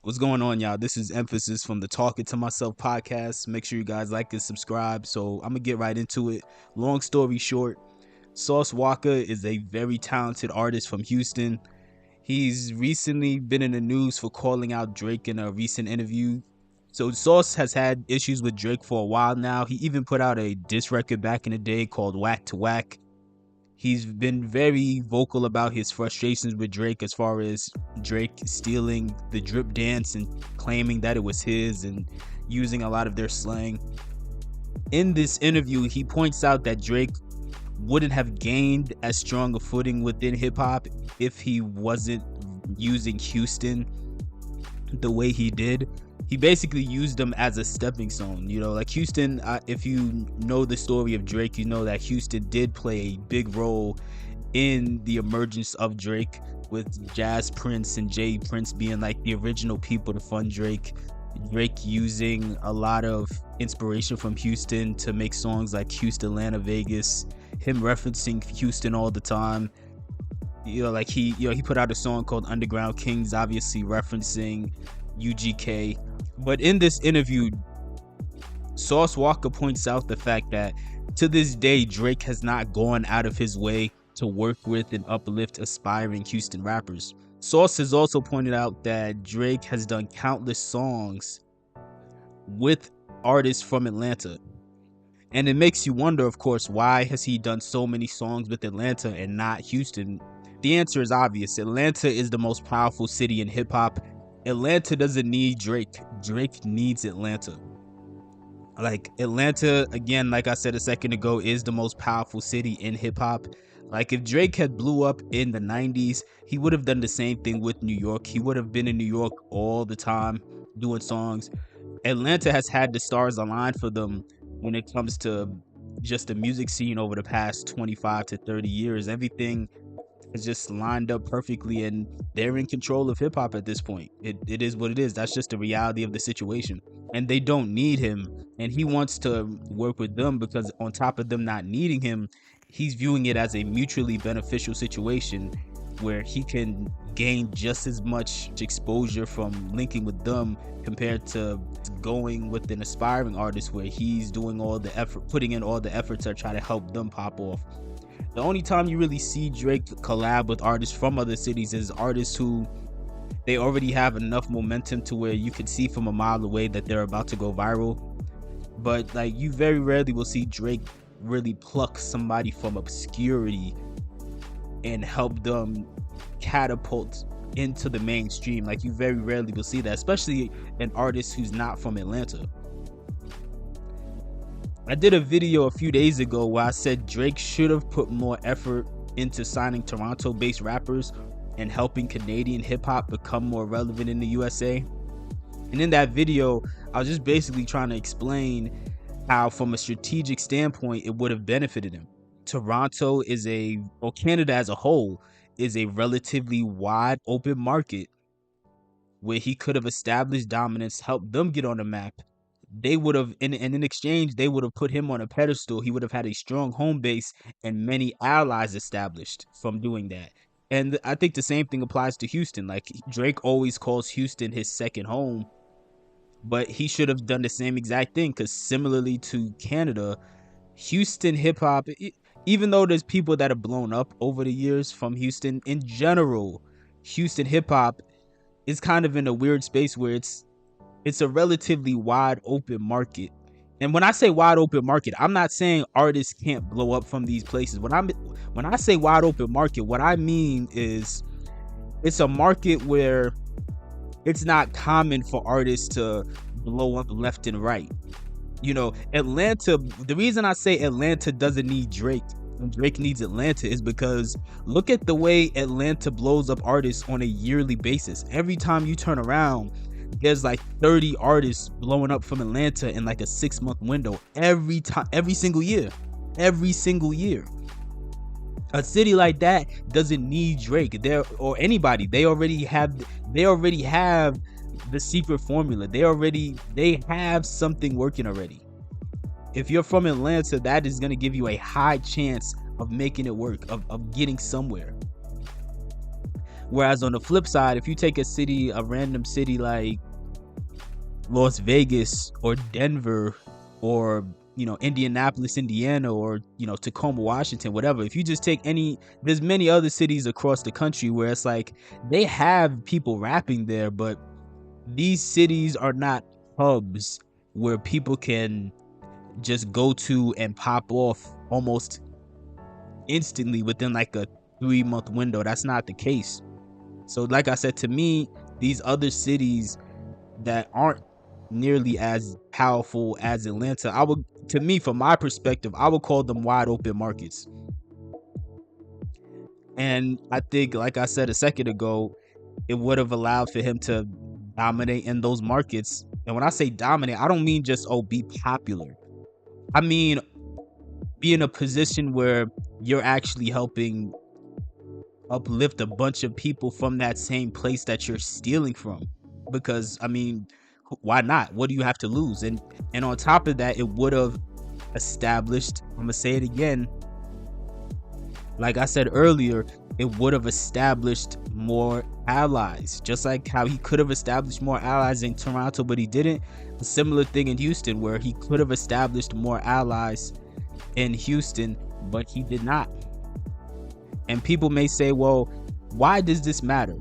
What's going on, y'all? This is Mfasis from the Talking to Myself podcast. Make sure you guys like and subscribe. So I'm gonna get right into it. Long story short, Sauce Walka is a very talented artist from Houston. He's recently been in the news for calling out Drake in a recent interview. So Sauce has had issues with Drake for a while now. He even put out a diss record back in the day called Whack to Whack. He's been very vocal about his frustrations with Drake as far as Drake stealing the drip dance and claiming that it was his and using a lot of their slang. In this interview, he points out that Drake wouldn't have gained as strong a footing within hip hop if he wasn't using Houston the way he did. He basically used them as a stepping stone, like Houston. If you know the story of Drake, you know that Houston did play a big role in the emergence of Drake, with Jazz Prince and Jay Prince being like the original people to fund Drake. Drake using a lot of inspiration from Houston to make songs like Houston, Atlanta, Vegas. Him referencing Houston all the time. He put out a song called Underground Kings, obviously referencing UGK. But in this interview, Sauce Walka points out the fact that to this day, Drake has not gone out of his way to work with and uplift aspiring Houston rappers. Sauce has also pointed out that Drake has done countless songs with artists from Atlanta. And it makes you wonder, of course, why has he done so many songs with Atlanta and not Houston? The answer is obvious. Atlanta is the most powerful city in hip hop. Atlanta doesn't need Drake. Drake needs Atlanta. Like, Atlanta, again, like I said a second ago, is the most powerful city in hip hop. Like, if Drake had blew up in the 90s, he would have done the same thing with New York. He would have been in New York all the time doing songs. Atlanta has had the stars align for them when it comes to just the music scene over the past 25 to 30 years. Everything is just lined up perfectly, and they're in control of hip hop at this point. It is what it is. That's just the reality of the situation. And they don't need him, and he wants to work with them because on top of them not needing him, he's viewing it as a mutually beneficial situation where he can gain just as much exposure from linking with them compared to going with an aspiring artist where he's doing all the effort, putting in all the effort to try to help them pop off. The only time you really see Drake collab with artists from other cities is artists who they already have enough momentum to where you can see from a mile away that they're about to go viral. But like, you very rarely will see Drake really pluck somebody from obscurity and help them catapult into the mainstream. Like, you very rarely will see that, especially an artist who's not from Atlanta. I did a video a few days ago where I said Drake should have put more effort into signing Toronto-based rappers and helping Canadian hip-hop become more relevant in the USA. And in that video, I was just basically trying to explain how, from a strategic standpoint, it would have benefited him. Toronto or Canada as a whole, is a relatively wide open market where he could have established dominance, helped them get on the map. They would have, and in exchange, they would have put him on a pedestal. He would have had a strong home base and many allies established from doing that. And I think the same thing applies to Houston. Like, Drake always calls Houston his second home, but he should have done the same exact thing, because similarly to Canada, Houston hip hop, even though there's people that have blown up over the years from Houston, in general, Houston hip hop is kind of in a weird space where it's a relatively wide open market. And when I say wide open market, I'm not saying artists can't blow up from these places. When I say wide open market, what I mean is it's a market where it's not common for artists to blow up left and right. Atlanta, the reason I say Atlanta doesn't need Drake and Drake needs Atlanta is because look at the way Atlanta blows up artists on a yearly basis. Every time you turn around, there's like 30 artists blowing up from Atlanta in like a 6-month window every single year. A city like that doesn't need Drake or anybody. They already have the secret formula. They have something working already. If you're from Atlanta, that is going to give you a high chance of making it work, of getting somewhere. Whereas on the flip side, if you take a random city like Las Vegas or Denver or Indianapolis, Indiana, or Tacoma, Washington, whatever. If you just take there's many other cities across the country where it's like they have people rapping there, but these cities are not hubs where people can just go to and pop off almost instantly within like a 3-month window. That's not the case. So like I said, to me, these other cities that aren't nearly as powerful as Atlanta, from my perspective, I would call them wide open markets. And I think, like I said a second ago, it would have allowed for him to dominate in those markets. And when I say dominate, I don't mean just be popular. I mean be in a position where you're actually helping uplift a bunch of people from that same place that you're stealing from. Because I mean, why not? What do you have to lose? And on top of that, it would have established, I'm gonna say it again, like I said earlier, it would have established more allies. Just like how he could have established more allies in Toronto, but he didn't. A similar thing in Houston, where he could have established more allies in Houston, but he did not. And people may say, well, why does this matter?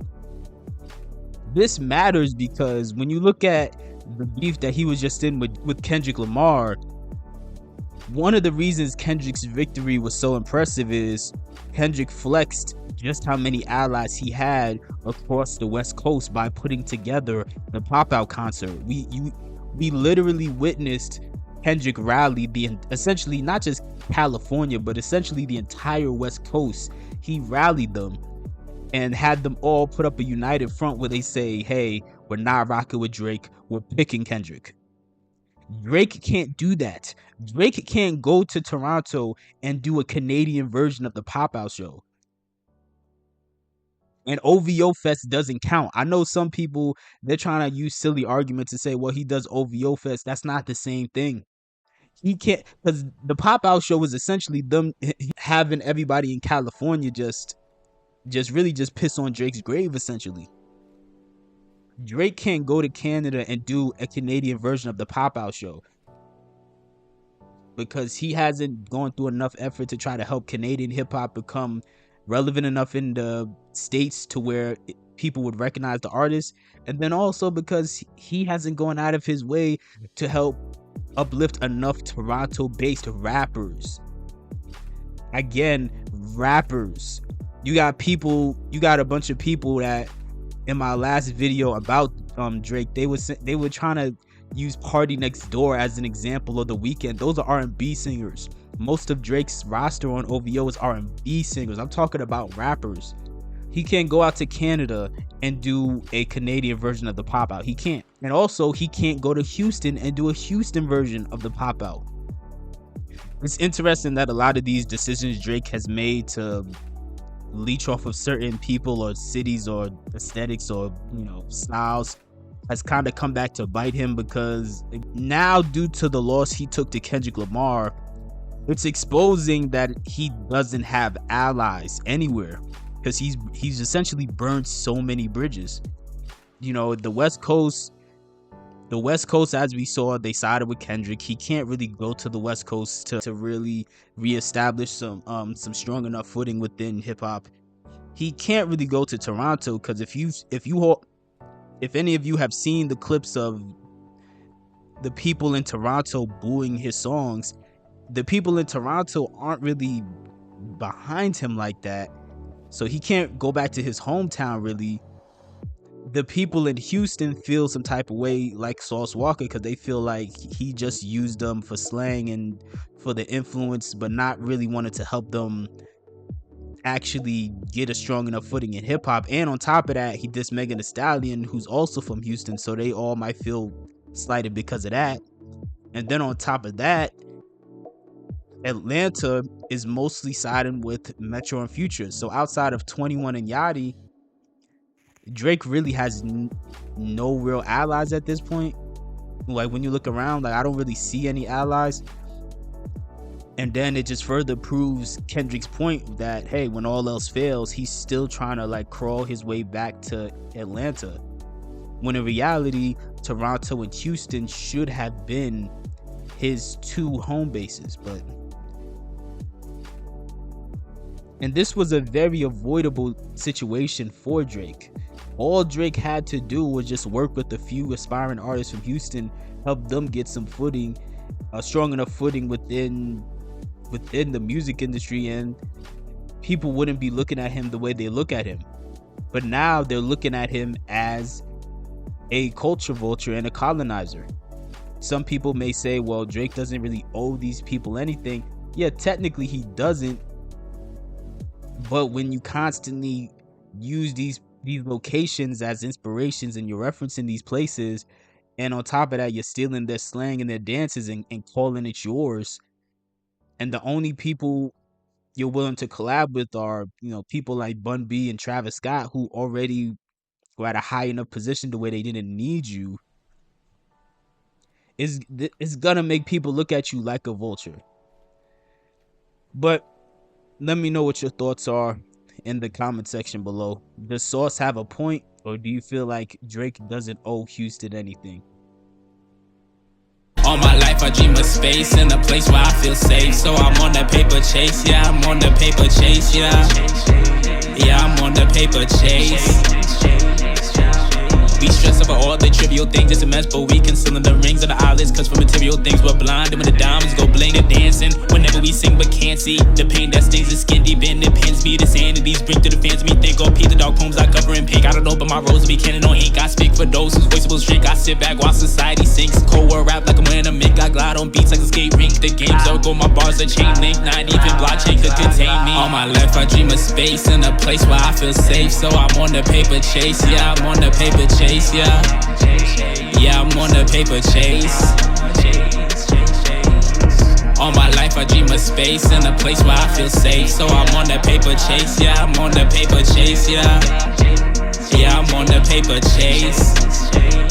This matters because when you look at the beef that he was just in with Kendrick Lamar, one of the reasons Kendrick's victory was so impressive is Kendrick flexed just how many allies he had across the West Coast by putting together the Pop-Out concert. We literally witnessed Kendrick rally essentially not just California, but essentially the entire West Coast. He rallied them and had them all put up a united front where they say, hey, we're not rocking with Drake, we're picking Kendrick. Drake can't do that. Drake can't go to Toronto and do a Canadian version of the Pop-Out show. And OVO Fest doesn't count. I know some people, they're trying to use silly arguments to say, well, he does OVO Fest. That's not the same thing. He can't, because the Pop-Out show was essentially them having everybody in California just piss on Drake's grave, essentially. Drake can't go to Canada and do a Canadian version of the Pop-Out show because he hasn't gone through enough effort to try to help Canadian hip-hop become relevant enough in the States to where people would recognize the artist, and then also because he hasn't gone out of his way to help uplift enough Toronto-based rappers. Again, rappers. You got a bunch of people that in my last video about Drake, they were trying to use Party Next Door as an example of The Weeknd. Those are R&B singers. Most of Drake's roster on OVO is R&B singers. I'm talking about rappers. He can't go out to Canada and do a Canadian version of the Pop-Out. He can't. And also, he can't go to Houston and do a Houston version of the Pop-Out. It's interesting that a lot of these decisions Drake has made to leech off of certain people or cities or aesthetics or styles has kind of come back to bite him, because now, due to the loss he took to Kendrick Lamar, it's exposing that he doesn't have allies anywhere, because he's essentially burned so many bridges. The West Coast, as we saw, they sided with Kendrick. He can't really go to the West Coast to really reestablish some strong enough footing within hip hop. He can't really go to Toronto, because if any of you have seen the clips of the people in Toronto booing his songs, the people in Toronto aren't really behind him like that. So he can't go back to his hometown really. The people in Houston feel some type of way like Sauce Walka, because they feel like he just used them for slang and for the influence, but not really wanted to help them actually get a strong enough footing in hip hop. And on top of that, he dissed Megan Thee Stallion, who's also from Houston, so they all might feel slighted because of that. And then on top of that, Atlanta is mostly siding with Metro and Future. So outside of 21 and Yachty, Drake really has no real allies at this point. Like, when you look around, like, I don't really see any allies. And then it just further proves Kendrick's point that, hey, when all else fails, he's still trying to like crawl his way back to Atlanta, when in reality Toronto and Houston should have been his two home bases. And this was a very avoidable situation for Drake. All Drake had to do was just work with a few aspiring artists from Houston, help them get some footing, a strong enough footing within the music industry, and people wouldn't be looking at him the way they look at him. But now they're looking at him as a culture vulture and a colonizer. Some people may say, well, Drake doesn't really owe these people anything. Yeah, technically he doesn't. But when you constantly use these locations as inspirations and you're referencing these places, and on top of that you're stealing their slang and their dances and calling it yours, and the only people you're willing to collab with are, people like Bun B and Travis Scott, who already were at a high enough position to where they didn't need you, it's gonna make people look at you like a vulture. But let me know what your thoughts are in the comment section below. Does Sauce have a point, or do you feel like Drake doesn't owe Houston anything? All my life I dream of space in a place where I feel safe. So I'm on the paper chase, yeah, I'm on the paper chase, yeah. Yeah, I'm on the paper chase. We stress over all the trivial things, it's a mess, but we concealing the rings of the eyelids, cause for material things we're blind. And when the diamonds go bling, they're dancing whenever we sing but can't see. The pain that stings is skin deep and it pins me. The sanity's bring to the fans me think, oh, Pete, the dark poems I cover in pink. I don't know, but my rose will be canon on ink. I speak for those whose voiceables shrink. I sit back while society sinks. Cold war rap like I'm wearing a mink. I glide on beats like a skate rink. The games are go, my bars are chain link. Not even blockchain could contain me. All my life I dream of space in a place where I feel safe. So I'm on the paper chase, yeah, I'm on the paper chase. Yeah, yeah, I'm on the paper chase. All my life I dream of space in a place where I feel safe. So I'm on the paper chase. Yeah, I'm on the paper chase. Yeah, yeah, I'm on the paper chase.